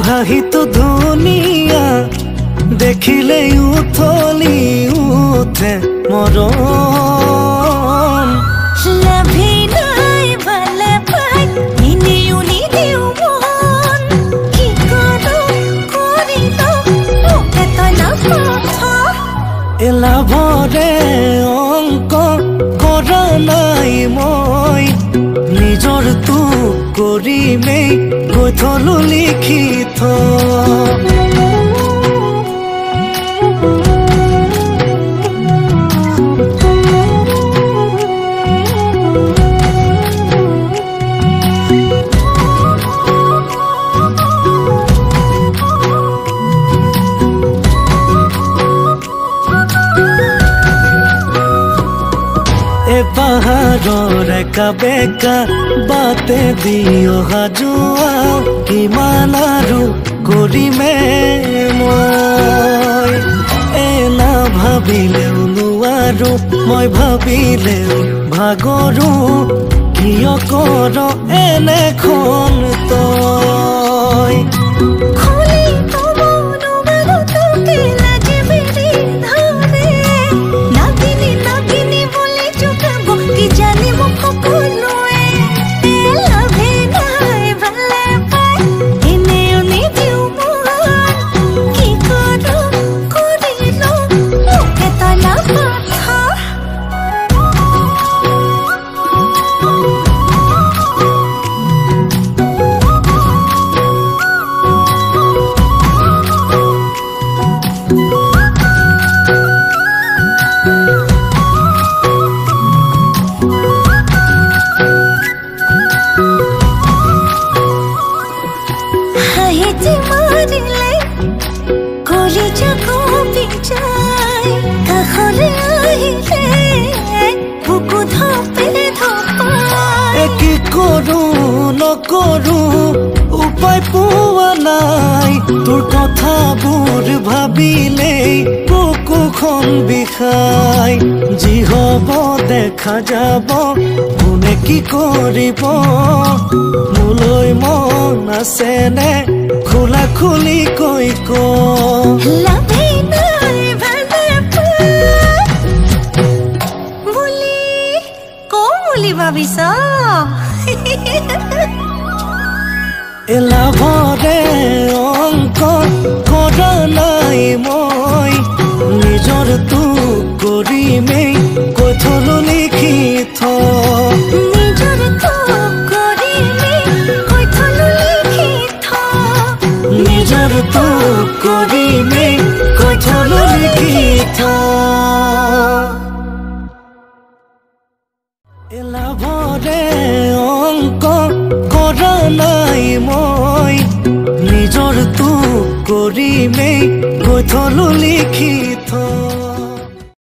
হাহি তো ধুনিয়া দেখিলে উথলি উঠে মরম লাভি নাই ভালে পাই ইনিও নিদিও মন কি করো করিল মোকে তই নাপথ এলাভরে অঙ্ক কৰা নাই মই নিজৰ তো কৰিমেই গৈ থলো লিখি পাহাৰৰ একা বেকা বাটে দিও হাজোৱা কিমান আৰু কৰিমে মই এনা ভাবিলেও নোৱাৰো মই ভাবিলেও ভাগৰো কিয় কৰ এনেখন তই কি কৰো নকৰো উপায় পোৱা নাই তোৰ কথাবোৰ ভাবিলেই বুকুখন বিষাই যি হ'ব দেখা যাব কোনে কি কৰিব মোলৈ মন আছে নে খোলা খুলি কৈ ক ভাবিছ এলাভৰে অঙ্ক কৰা নাই মই নিজৰ তো কৰিমেই কৈ থলো লিখি নিজৰ তো কৰিমেই কৈ থলো লিখি নিজৰ তো কৰিমেই কৈ থলো লিখি এলাভৰে অঙ্ক কৰা নাই মই নিজৰ তো কৰিমেই কৈ থলো লিখি